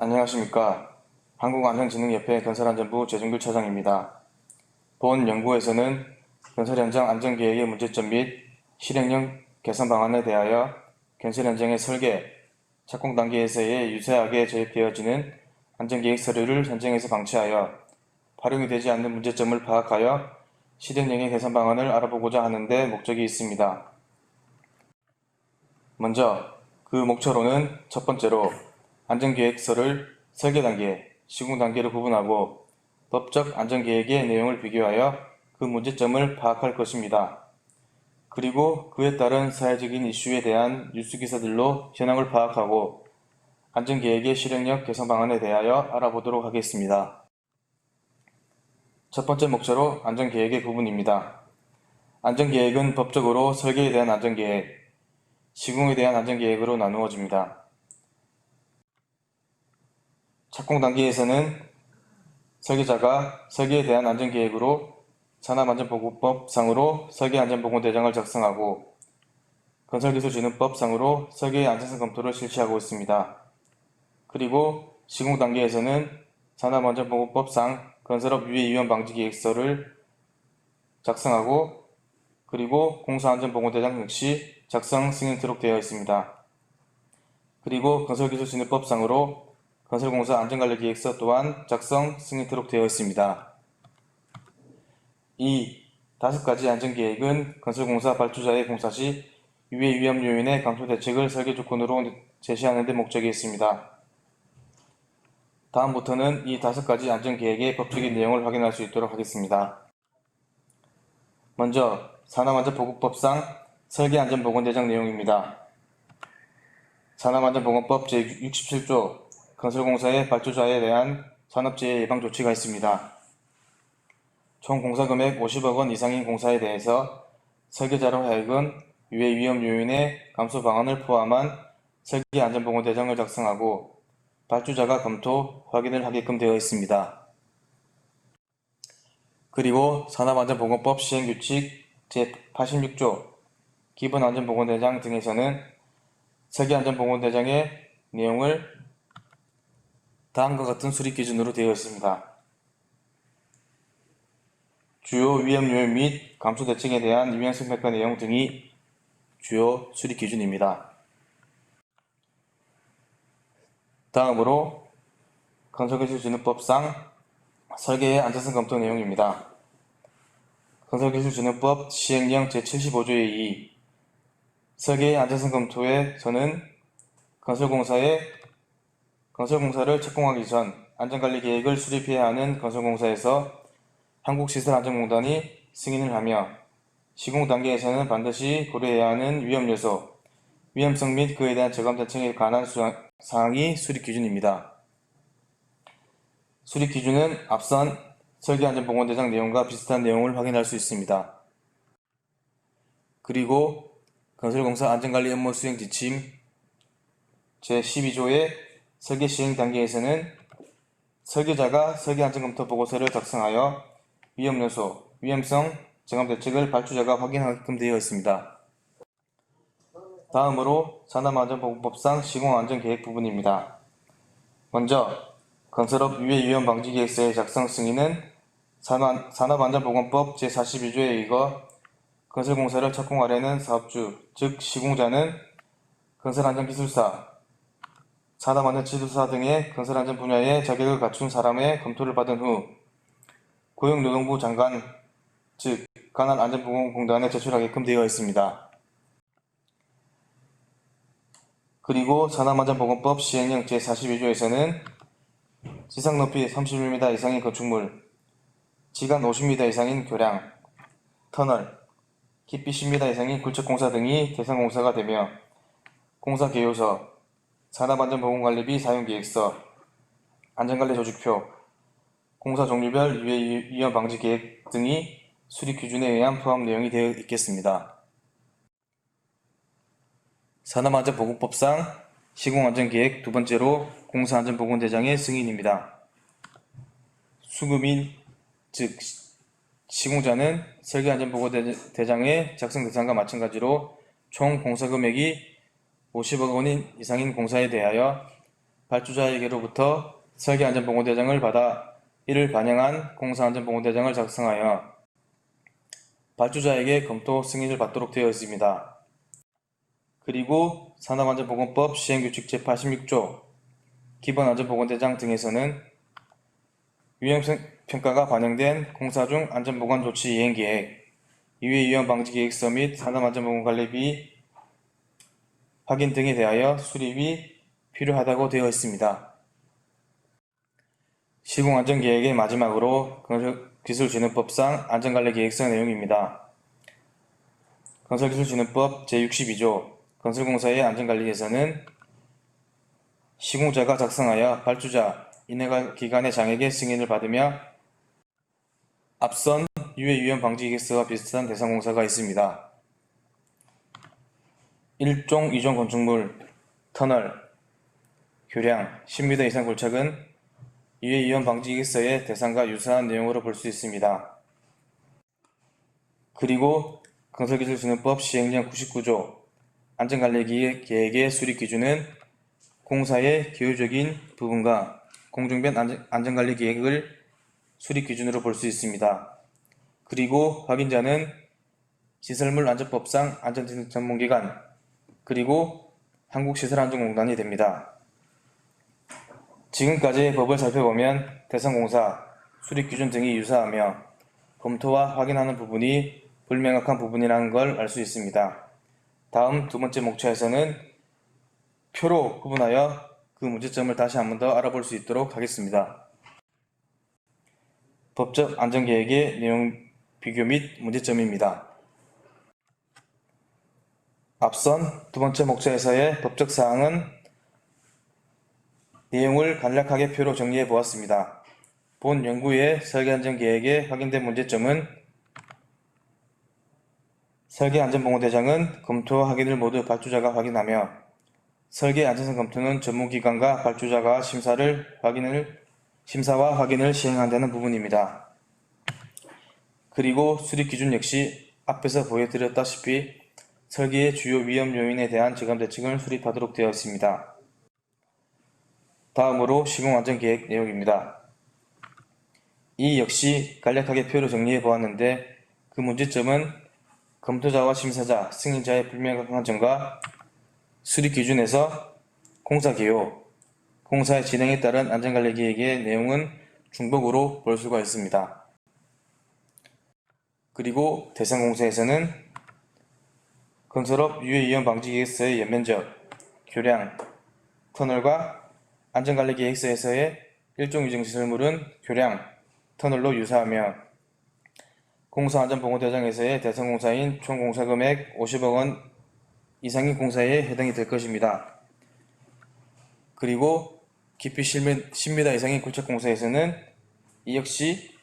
안녕하십니까. 한국안전진흥협회 건설안전부 최준길 차장입니다. 본 연구에서는 건설 현장 안전계획의 문제점 및 실행형 개선 방안에 대하여 건설 현장의 설계, 착공 단계에서의 유사하게 저입되어지는 안전계획 서류를 현장에서 방치하여 활용이 되지 않는 문제점을 파악하여 실행형의 개선 방안을 알아보고자 하는 데 목적이 있습니다. 먼저 그 목표로는 첫 번째로 안전계획서를 설계 단계, 시공 단계로 구분하고 법적 안전계획의 내용을 비교하여 그 문제점을 파악할 것입니다. 그리고 그에 따른 사회적인 이슈에 대한 뉴스기사들로 현황을 파악하고 안전계획의 실행력 개선 방안에 대하여 알아보도록 하겠습니다. 첫 번째 목표로 안전계획의 구분입니다. 안전계획은 법적으로 설계에 대한 안전계획, 시공에 대한 안전계획으로 나누어집니다. 착공 단계에서는 설계자가 설계에 대한 안전계획으로 산업안전보건법상으로 설계안전보건대장을 작성하고 건설기술진흥법상으로 설계의 안전성 검토를 실시하고 있습니다. 그리고 시공 단계에서는 산업안전보건법상 건설업 유해 위험 방지 계획서를 작성하고 그리고 공사안전보건대장 역시 작성 승인토록 되어 있습니다. 그리고 건설기술진흥법상으로 건설공사 안전관리계획서 또한 작성 승인토록 되어 있습니다. 이 5가지 안전계획은 건설공사 발주자의 공사 시 유해 위험 요인의 감소 대책을 설계 조건으로 제시하는 데 목적이 있습니다. 다음부터는 이 5가지 안전계획의 법적인 내용을 확인할 수 있도록 하겠습니다. 먼저 산업안전보건법상 설계안전보건대장 내용입니다. 산업안전보건법 제67조 건설공사의 발주자에 대한 산업재해 예방 조치가 있습니다. 총 공사금액 50억 원 이상인 공사에 대해서 설계자로 하여금 유해 위험 요인의 감소 방안을 포함한 설계안전보건대장을 작성하고 발주자가 검토, 확인을 하게끔 되어 있습니다. 그리고 산업안전보건법 시행규칙 제86조 기본안전보건대장 등에서는 설계안전보건대장의 내용을 다음과 같은 수립 기준으로 되어 있습니다. 주요 위험 요인 및 감소 대책에 대한 유연성 평가 내용 등이 주요 수립 기준입니다. 다음으로 건설기술진흥법상 설계의 안전성 검토 내용입니다. 건설기술진흥법 시행령 제75조의 2 설계의 안전성 검토에서는 건설공사를 착공하기 전 안전관리계획을 수립해야 하는 건설공사에서 한국시설안전공단이 승인을 하며 시공 단계에서는 반드시 고려해야 하는 위험 요소, 위험성 및 그에 대한 저감 대책에 관한 사항이 수립 기준입니다. 수립 기준은 앞선 설계안전보건대장 내용과 비슷한 내용을 확인할 수 있습니다. 그리고 건설공사 안전관리 업무 수행 지침 제12조의 설계 시행 단계에서는 설계자가 설계안전검토 보고서를 작성하여 위험 요소, 위험성, 저감 대책을 발주자가 확인하게끔 되어 있습니다. 다음으로 산업안전보건법상 시공안전계획 부분입니다. 먼저 건설업 유해 위험 방지 계획서의 작성 승인은 산업안전보건법 제42조에 의거 건설공사를 착공하려는 사업주, 즉 시공자는 건설안전기술사, 산업안전지도사 등의 건설안전 분야의 자격을 갖춘 사람의 검토를 받은 후 고용노동부 장관, 즉 관할안전보건공단에 제출하게끔 되어 있습니다. 그리고 산업안전보건법 시행령 제42조에서는 지상높이 31m 이상인 건축물, 지간 50m 이상인 교량, 터널, 깊이 10m 이상인 굴착공사 등이 대상 공사가 되며 공사 개요서, 산업안전보건관리비 사용계획서, 안전관리 조직표, 공사 종류별 유해 위험 방지 계획 등이 수립 기준에 의한 포함 내용이 되어 있겠습니다. 산업안전보건법상 시공안전계획 두 번째로 공사안전보건대장의 승인입니다. 수급인, 즉 시공자는 설계안전보건대장의 작성 대상과 마찬가지로 총 공사금액이 50억 원 이상인 공사에 대하여 발주자에게로부터 설계안전보고대장을 받아 이를 반영한 공사안전보고대장을 작성하여 발주자에게 검토 승인을 받도록 되어 있습니다. 그리고 산업안전보건법 시행규칙 제86조 기본안전보건대장 등에서는 위험평가가 반영된 공사 중 안전보건조치 이행계획, 이외 위험 방지 계획서 및 산업안전보건 관리비 확인 등에 대하여 수립이 필요하다고 되어 있습니다. 시공안전계획의 마지막으로 건설기술진흥법상 안전관리계획서 내용입니다. 건설기술진흥법 제62조 건설공사의 안전관리에서는 시공자가 작성하여 발주자, 인허가기관의 장에게 승인을 받으며 앞선 유해위험 방지계획서와 비슷한 대상공사가 있습니다. 1종, 2종 건축물, 터널, 교량, 10m 이상 골착은 유해위험 방지계획서의 대상과 유사한 내용으로 볼 수 있습니다. 그리고 건설기술진흥법 시행령 99조 안전관리계획의 수립기준은 공사의 기호적인 부분과 공중변 안전관리계획을 수립기준으로 볼 수 있습니다. 그리고 확인자는 시설물 안전법상 안전전문기관 그리고 한국시설안전공단이 됩니다. 지금까지의 법을 살펴보면 대상공사, 수립기준 등이 유사하며 검토와 확인하는 부분이 불명확한 부분이라는 걸 알 수 있습니다. 다음 두 번째 목차에서는 표로 구분하여 그 문제점을 다시 한 번 더 알아볼 수 있도록 하겠습니다. 법적 안전계획의 내용 비교 및 문제점입니다. 앞선 두 번째 목차에서의 법적 사항은 내용을 간략하게 표로 정리해 보았습니다. 본 연구의 설계안전계획에 확인된 문제점은 설계안전보고대장은 검토와 확인을 모두 발주자가 확인하며 설계안전성 검토는 전문기관과 발주자가 심사와 확인을 시행한다는 부분입니다. 그리고 수립기준 역시 앞에서 보여드렸다시피 설계의 주요 위험 요인에 대한 저감 대책을 수립하도록 되어 있습니다. 다음으로 시공안전계획 내용입니다. 이 역시 간략하게 표로 정리해 보았는데 그 문제점은 검토자와 심사자, 승인자의 불명확한 점과 수립기준에서 공사기호, 공사의 진행에 따른 안전관리계획의 내용은 중복으로 볼 수가 있습니다. 그리고 대상공사에서는 건설업 유해위험 방지계획서의 연면적, 교량, 터널과 안전관리계획서에서의 일종 유증시설물은 교량, 터널로 유사하며 공사안전보고대장에서의 대상공사인 총공사금액 50억원 이상인 공사에 해당이 될 것입니다. 그리고 깊이 10m 이상인 골착공사에서는 이 역시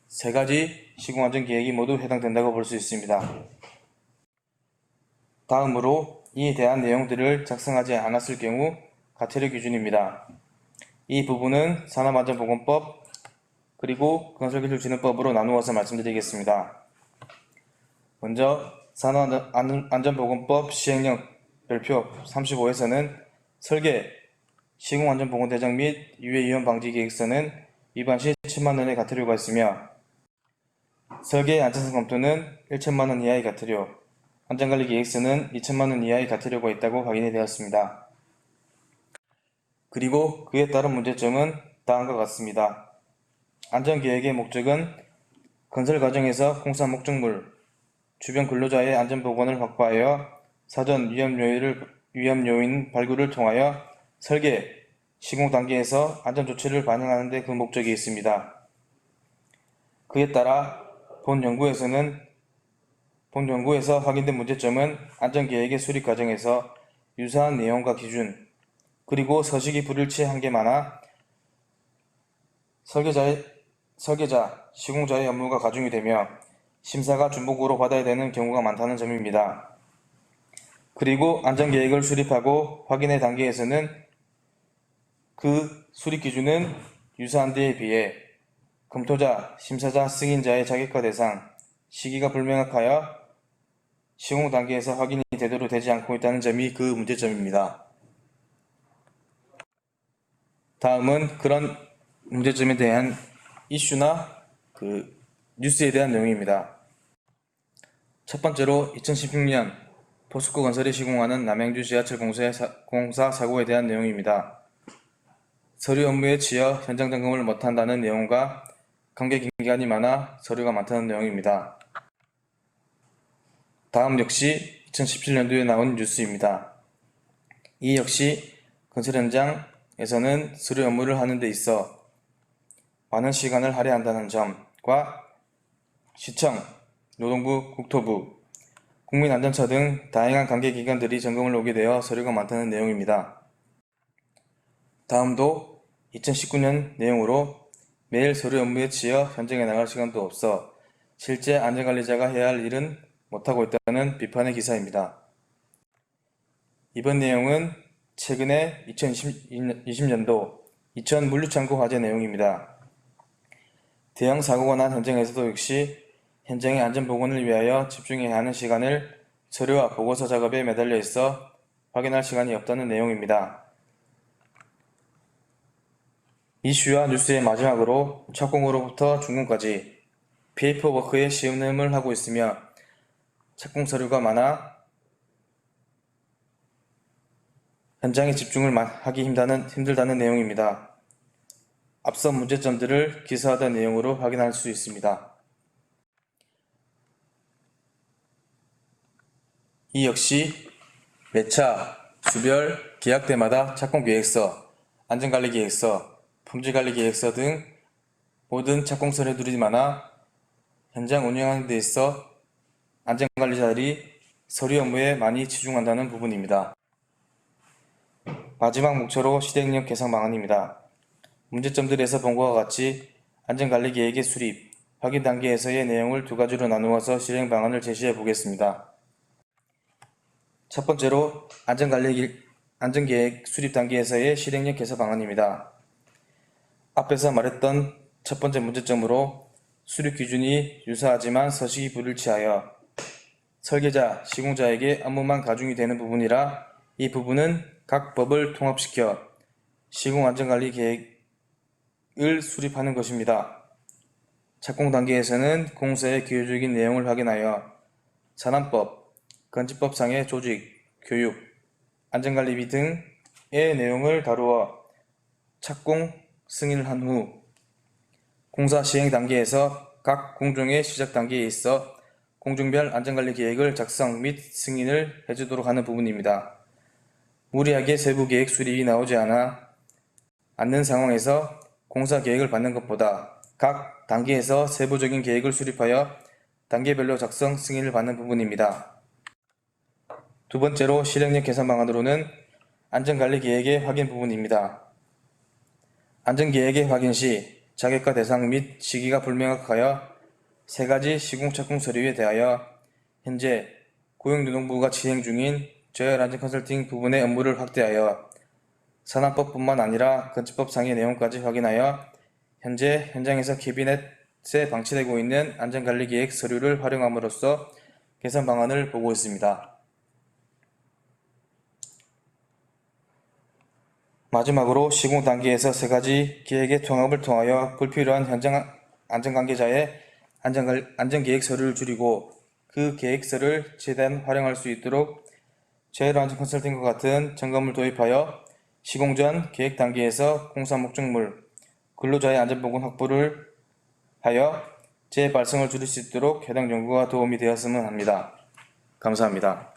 세 가지 시공안전계획이 모두 해당된다고 볼 수 있습니다. 다음으로 이에 대한 내용들을 작성하지 않았을 경우 과태료 기준입니다. 이 부분은 산업안전보건법 그리고 건설기술진흥법으로 나누어서 말씀드리겠습니다. 먼저 산업안전보건법 시행령 별표 35에서는 설계, 시공안전보건대장 및 유해위험 방지계획서는 위반 시 10만원의 과태료가 있으며 설계 안전성 검토는 1천만원 이하의 과태료, 안전관리계획서는 2천만원 이하의 과태료가 있다고 확인이 되었습니다. 그리고 그에 따른 문제점은 다음과 같습니다. 안전계획의 목적은 건설 과정에서 공사 목적물, 주변 근로자의 안전보건을 확보하여 사전 위험 요인 발굴을 통하여 설계, 시공 단계에서 안전조치를 반영하는 데 그 목적이 있습니다. 그에 따라 본 연구에서 확인된 문제점은 안전계획의 수립 과정에서 유사한 내용과 기준, 그리고 서식이 불일치한 게 많아 설계자, 시공자의 업무가 가중이 되며 심사가 중복으로 받아야 되는 경우가 많다는 점입니다. 그리고 안전계획을 수립하고 확인의 단계에서는 그 수립 기준은 유사한 데에 비해 검토자, 심사자, 승인자의 자격과 대상, 시기가 불명확하여 시공 단계에서 확인이 제대로 되지 않고 있다는 점이 그 문제점입니다. 다음은 그런 문제점에 대한 이슈나 뉴스에 대한 내용입니다. 첫 번째로 2016년 포스코 건설이 시공하는 남양주 지하철 공사 사고에 대한 내용입니다. 서류 업무에 치여 현장 점검을 못한다는 내용과 관계 기간이 많아 서류가 많다는 내용입니다. 다음 역시 2017년도에 나온 뉴스입니다. 이 역시 건설 현장에서는 서류 업무를 하는 데 있어 많은 시간을 할애한다는 점과 시청, 노동부, 국토부, 국민안전처 등 다양한 관계기관들이 점검을 오게 되어 서류가 많다는 내용입니다. 다음도 2019년 내용으로 매일 서류 업무에 치여 현장에 나갈 시간도 없어 실제 안전관리자가 해야 할 일은 못하고 있다는 비판의 기사입니다. 이번 내용은 최근에 2020년도 이천 물류창고 화재 내용입니다. 대형 사고가 난 현장에서도 역시 현장의 안전보건을 위하여 집중해야 하는 시간을 서류와 보고서 작업에 매달려 있어 확인할 시간이 없다는 내용입니다. 이슈와 뉴스의 마지막으로 착공으로부터 준공까지 페이퍼워크에 시험을 하고 있으며 착공 서류가 많아 현장에 집중을 하기 힘들다는 내용입니다. 앞서 문제점들을 기사화된 내용으로 확인할 수 있습니다. 이 역시 매차, 수별, 계약 때마다 착공계획서, 안전관리계획서, 품질관리계획서 등 모든 착공 서류들이 많아 현장 운영하는 데 있어 안전관리자들이 서류 업무에 많이 치중한다는 부분입니다. 마지막 목표로 실행력 개선 방안입니다. 문제점들에서 본 것과 같이 안전관리계획의 수립, 확인 단계에서의 내용을 두 가지로 나누어서 실행 방안을 제시해 보겠습니다. 첫 번째로 안전계획 수립 단계에서의 실행력 개선 방안입니다. 앞에서 말했던 첫 번째 문제점으로 수립 기준이 유사하지만 서식이 불일치하여 설계자, 시공자에게 업무만 가중이 되는 부분이라 이 부분은 각 법을 통합시켜 시공안전관리계획을 수립하는 것입니다. 착공 단계에서는 공사의 기초적인 내용을 확인하여 산안법, 건축법상의 조직, 교육, 안전관리비 등의 내용을 다루어 착공 승인을 한 후 공사 시행 단계에서 각 공정의 시작 단계에 있어 공정별 안전관리 계획을 작성 및 승인을 해주도록 하는 부분입니다. 무리하게 세부 계획 수립이 나오지 않는 상황에서 공사 계획을 받는 것보다 각 단계에서 세부적인 계획을 수립하여 단계별로 작성 승인을 받는 부분입니다. 두 번째로 실행력 개선 방안으로는 안전관리 계획의 확인 부분입니다. 안전계획의 확인 시 자격과 대상 및 시기가 불명확하여 세 가지 시공착공 서류에 대하여 현재 고용노동부가 진행 중인 저열안전 컨설팅 부분의 업무를 확대하여 산안법뿐만 아니라 건축법상의 내용까지 확인하여 현재 현장에서 캐비넷에 방치되고 있는 안전관리계획 서류를 활용함으로써 개선 방안을 보고 있습니다. 마지막으로 시공 단계에서 세 가지 계획의 통합을 통하여 불필요한 현장 안전관계자의 안전계획 서류를 줄이고 그 계획서를 최대한 활용할 수 있도록 저열안전 컨설팅과 같은 점검을 도입하여 시공 전 계획 단계에서 공사 목적물, 근로자의 안전보건 확보를 하여 재발생을 줄일 수 있도록 해당 연구가 도움이 되었으면 합니다. 감사합니다.